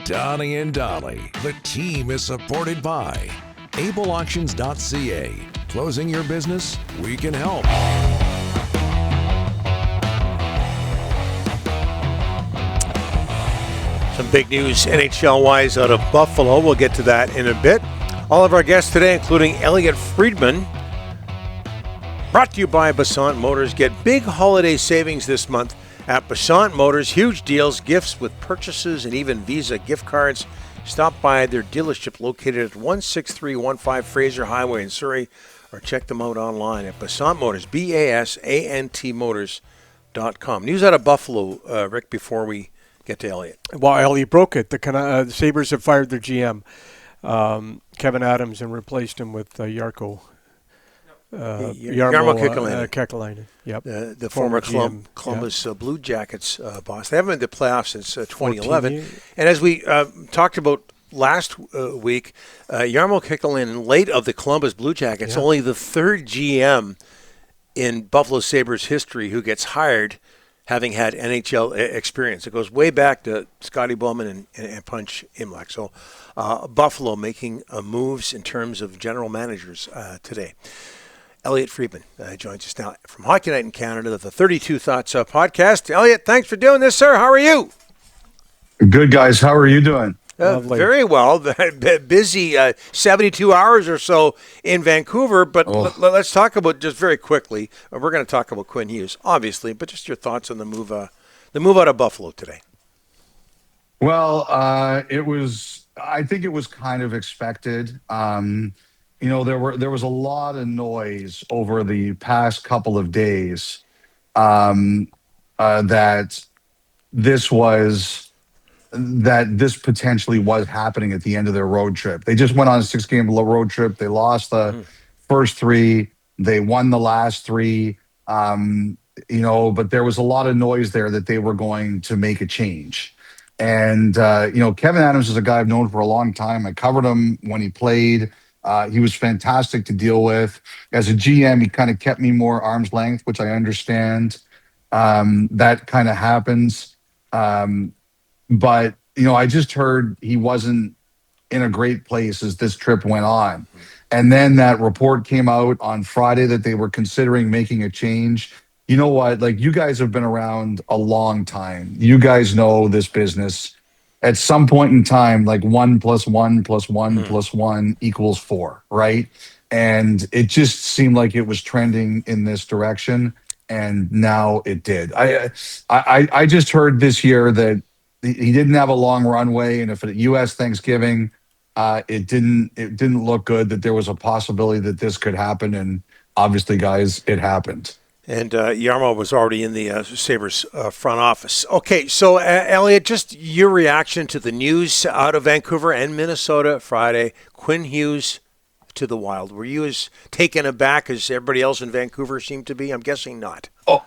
Donnie and Dolly. The team is supported by ableauctions.ca. Closing your business? We can help. Some big news NHL-wise out of Buffalo. We'll get to that in a bit. All of our guests today, including Elliotte Friedman, brought to you by Basant Motors. Get big holiday savings this month at Basant Motors. Huge deals, gifts with purchases, and even Visa gift cards. Stop by their dealership located at 16315 Fraser Highway in Surrey, or check them out online at Basant Motors, BASANT Motors.com. News out of Buffalo, Rick, before we get to Elliotte. Well, Elliotte broke it. The Sabres have fired their GM, Kevin Adams, and replaced him with Jarmo Kekalainen. Yep. The former Columbus Blue Jackets boss. They haven't been to the playoffs since 2011. And as we talked about last week, Jarmo Kekalainen, late of the Columbus Blue Jackets, only the third GM in Buffalo Sabres history who gets hired having had NHL experience. It goes way back to Scotty Bowman and Punch Imlach. So Buffalo making moves in terms of general managers today. Elliotte Friedman joins us now from Hockey Night in Canada, the 32 Thoughts podcast. Elliotte, thanks for doing this, sir. How are you? Good, guys. How are you doing? Very well. Busy 72 hours or so in Vancouver, but let's talk about, just very quickly, we're going to talk about Quinn Hughes, obviously, but just your thoughts on the move out of Buffalo today. Well, I think it was kind of expected. There was a lot of noise over the past couple of days that this potentially was happening at the end of their road trip. They just went on a 6-game road trip. They lost the first 3. They won the last 3. But there was a lot of noise there that they were going to make a change. And, Kevin Adams is a guy I've known for a long time. I covered him when he played. He was fantastic to deal with. As a GM, he kind of kept me more arm's length, which I understand. That kind of happens. But, I just heard he wasn't in a great place as this trip went on. And then that report came out on Friday that they were considering making a change. You know what? Like, you guys have been around a long time. You guys know this business. At some point in time, like 1 + 1 + 1 + 1 = 4, right? And it just seemed like it was trending in this direction. And now it did. I just heard this year that he didn't have a long runway, and if at U.S. Thanksgiving, it didn't look good, that there was a possibility that this could happen, and obviously, guys, it happened. And Jarmo was already in the Sabres front office. Okay, so Elliotte, just your reaction to the news out of Vancouver and Minnesota Friday, Quinn Hughes to the Wild. Were you as taken aback as everybody else in Vancouver seemed to be? I'm guessing not. Oh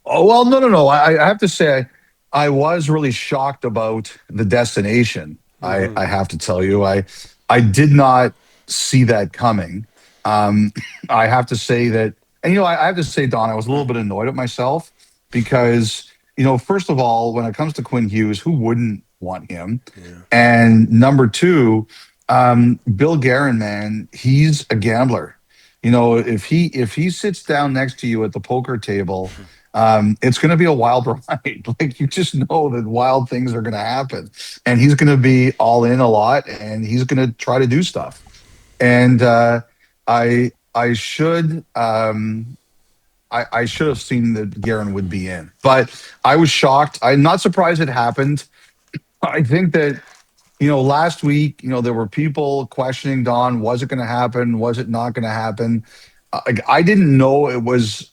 well, no. I have to say, I was really shocked about the destination. I have to tell you, I did not see that coming. I have to say that, and I have to say, Don, I was a little bit annoyed at myself because, first of all, when it comes to Quinn Hughes, who wouldn't want him? Yeah. And number 2, Bill Guerin, man, he's a gambler. If he sits down next to you at the poker table, it's going to be a wild ride. Like, you just know that wild things are going to happen, and he's going to be all in a lot, and he's going to try to do stuff. And I should have seen that Guerin would be in, but I was shocked. I'm not surprised it happened. I think that, last week, there were people questioning, Don, was it going to happen? Was it not going to happen? I didn't know it was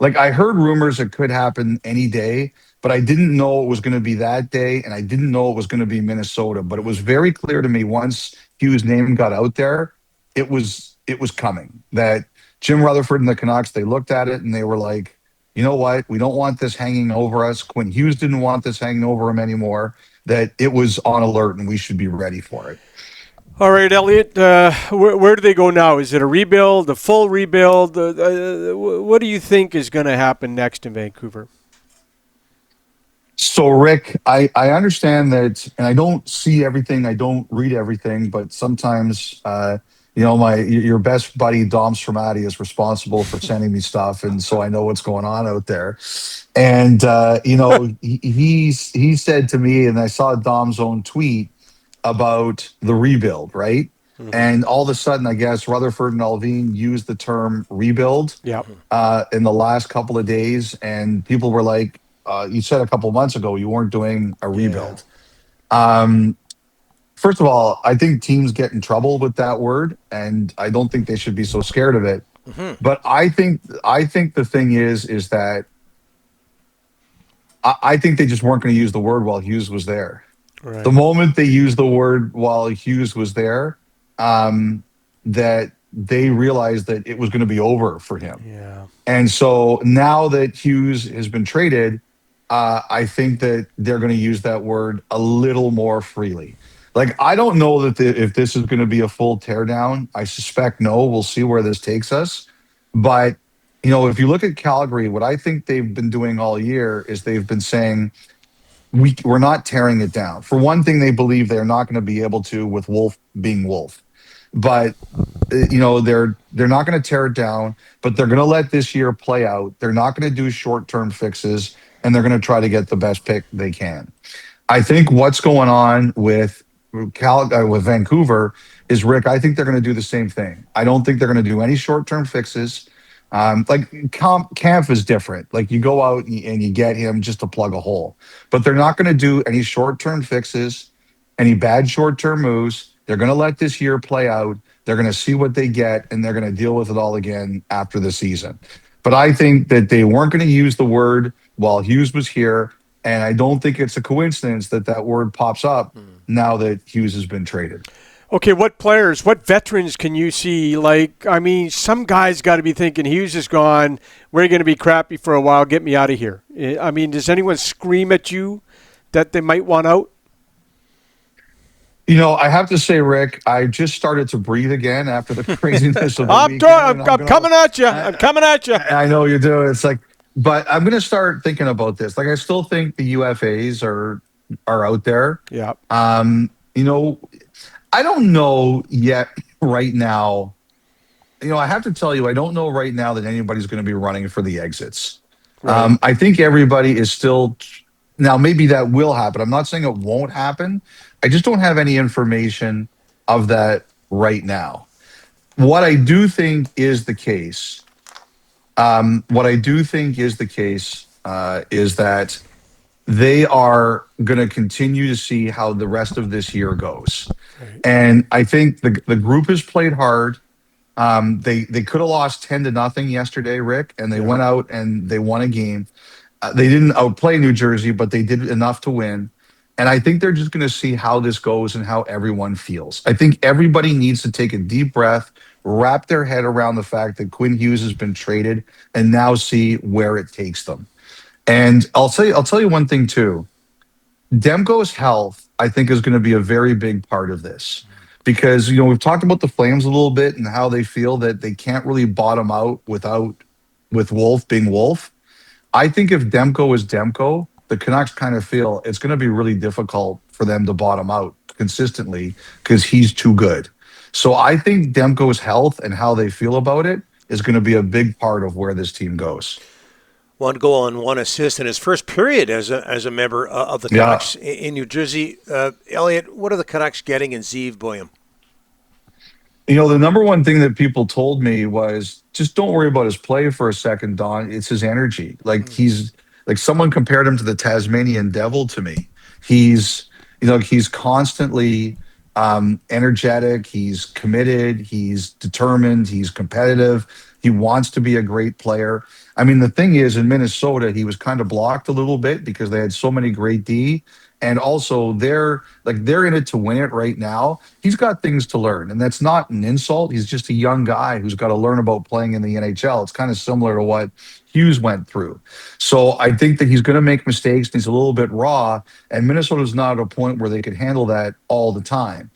like, I heard rumors it could happen any day, but I didn't know it was going to be that day, and I didn't know it was going to be Minnesota. But it was very clear to me once Hughes' name got out there, it was coming. That Jim Rutherford and the Canucks, they looked at it and they were like, you know what? We don't want this hanging over us. Quinn Hughes didn't want this hanging over him anymore. That it was on alert and we should be ready for it. All right, Elliotte, where do they go now? Is it a rebuild, a full rebuild? What do you think is going to happen next in Vancouver? So, Rick, I understand that, and I don't see everything, I don't read everything, but sometimes, your best buddy Dom Stromati is responsible for sending me stuff, and so I know what's going on out there. And he said to me, and I saw Dom's own tweet about the rebuild, right? And all of a sudden, I guess Rutherford and Alvin used the term rebuild Yeah. in the last couple of days, and people were like, "You said a couple of months ago you weren't doing a rebuild." Um, First of all, I think teams get in trouble with that word, and I don't think they should be so scared of it. But I think the thing is that I think they just weren't going to use the word while Hughes was there. Right. The moment they used the word while Hughes was there, that they realized that it was going to be over for him. Yeah. And so now that Hughes has been traded, I think that they're going to use that word a little more freely. Like, I don't know that if this is going to be a full teardown. I suspect no. We'll see where this takes us. But, if you look at Calgary, what I think they've been doing all year is they've been saying, we're not tearing it down. For one thing, they believe they're not going to be able to with Wolf being Wolf. But they're not going to tear it down, but they're going to let this year play out. They're not going to do short-term fixes, and they're going to try to get the best pick they can. I think what's going on with Vancouver is, Rick, I think they're going to do the same thing. I don't think they're going to do any short-term fixes. Camp is different. Like, you go out and you get him just to plug a hole, but they're not going to do any short-term fixes, any bad short-term moves. They're going to let this year play out. They're going to see what they get, and they're going to deal with it all again after the season. But I think that they weren't going to use the word while Hughes was here, and I don't think it's a coincidence that word pops up now that Hughes has been traded. Okay, what veterans can you see? Like, I mean, some guys got to be thinking, Hughes is gone. We're going to be crappy for a while. Get me out of here. I mean, does anyone scream at you that they might want out? I have to say, Rick, I just started to breathe again after the craziness of the weekend. I'm coming at you. I'm coming at you. I know you do. It's like, but I'm going to start thinking about this. Like, I still think the UFAs are out there. Yeah. I don't know yet right now. I have to tell you, I don't know right now that anybody's going to be running for the exits. Right. I think everybody is still. Now, maybe that will happen. I'm not saying it won't happen. I just don't have any information of that right now. What I do think is the case, is that they are going to continue to see how the rest of this year goes. Right. And I think the group has played hard. They could have lost 10-0 yesterday, Rick, and they went out and they won a game. They didn't outplay New Jersey, but they did enough to win. And I think they're just going to see how this goes and how everyone feels. I think everybody needs to take a deep breath, wrap their head around the fact that Quinn Hughes has been traded, and now see where it takes them. And I'll tell you one thing too. Demko's health, I think, is going to be a very big part of this. Because, we've talked about the Flames a little bit and how they feel that they can't really bottom out with Wolf being Wolf. I think if Demko is Demko, the Canucks kind of feel it's going to be really difficult for them to bottom out consistently because he's too good. So I think Demko's health and how they feel about it is going to be a big part of where this team goes. 1 goal and 1 assist in his first period as a member of the Canucks in New Jersey. Elliotte, what are the Canucks getting in Zeev Boyum? The number one thing that people told me was just don't worry about his play for a second, Don. It's his energy. Like, he's like, someone compared him to the Tasmanian devil to me. He's constantly energetic. He's committed. He's determined. He's competitive. He wants to be a great player. I mean, the thing is, in Minnesota, he was kind of blocked a little bit because they had so many great D. And also, they're in it to win it right now. He's got things to learn, and that's not an insult. He's just a young guy who's got to learn about playing in the NHL. It's kind of similar to what Hughes went through. So I think that he's going to make mistakes, and he's a little bit raw, and Minnesota's not at a point where they could handle that all the time.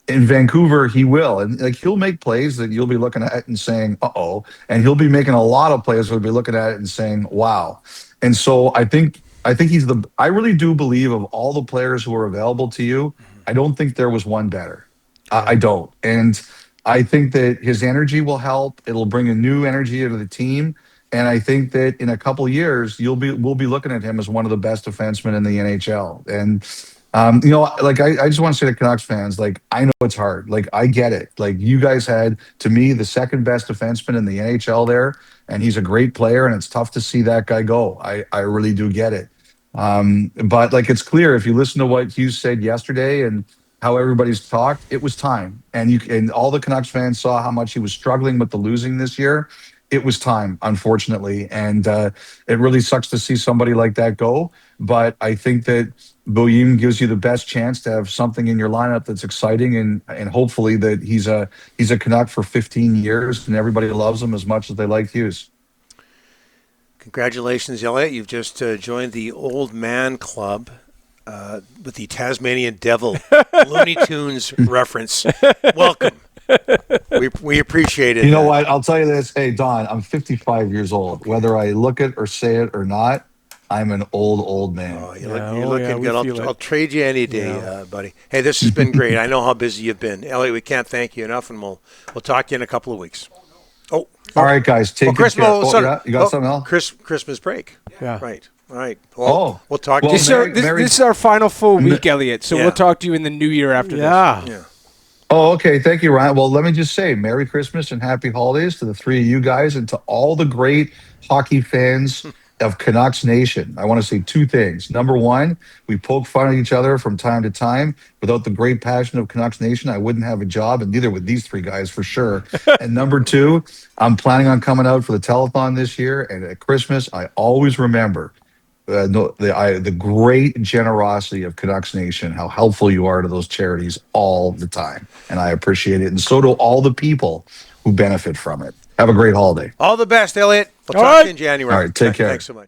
In Vancouver, he will. And he'll make plays that you'll be looking at and saying, uh-oh. And he'll be making a lot of plays where you'll be looking at it and saying, wow. And so I think I think I really do believe of all the players who are available to you, I don't think there was one better. I don't. And I think that his energy will help. It'll bring a new energy into the team. And I think that in a couple of years, we'll be looking at him as one of the best defensemen in the NHL. And like I just want to say to Canucks fans, like, I know it's hard. Like, I get it. Like, you guys had, to me, the second best defenseman in the NHL there, and he's a great player, and it's tough to see that guy go. I really do get it. But like, it's clear if you listen to what Hughes said yesterday and how everybody's talked, it was time. And all the Canucks fans saw how much he was struggling with the losing this year. It was time, unfortunately. And it really sucks to see somebody like that go. But I think that Boehm gives you the best chance to have something in your lineup that's exciting, and hopefully that he's a Canuck for 15 years and everybody loves him as much as they like Hughes. Congratulations, Elliotte. You've just joined the Old Man Club with the Tasmanian Devil Looney Tunes reference. Welcome. We appreciate it. You know what? I'll tell you this. Hey, Don, I'm 55 years old. Okay. Whether I look it or say it or not, I'm an old man. Oh, you're looking good. I'll trade you any day, buddy. Hey, this has been great. I know how busy you've been. Elliotte, we can't thank you enough, and we'll talk to you in a couple of weeks. Oh. All right, guys. Take care. Yeah, you got something else? Christmas break. Yeah. Right. All right. Well, we'll talk to you. This is our final full week, Elliotte, so we'll talk to you in the new year after this. Yeah. Oh, okay. Thank you, Ryan. Well, let me just say Merry Christmas and Happy Holidays to the three of you guys and to all the great hockey fans of Canucks Nation. I want to say two things. Number one, we poke fun at each other from time to time. Without the great passion of Canucks Nation, I wouldn't have a job, and neither would these three guys for sure. And number two, I'm planning on coming out for the telethon this year, and at Christmas, I always remember the great generosity of Canucks Nation, how helpful you are to those charities all the time. And I appreciate it. And so do all the people who benefit from it. Have a great holiday. All the best, Elliotte. We'll talk to you in January. All right, take care. Thanks so much.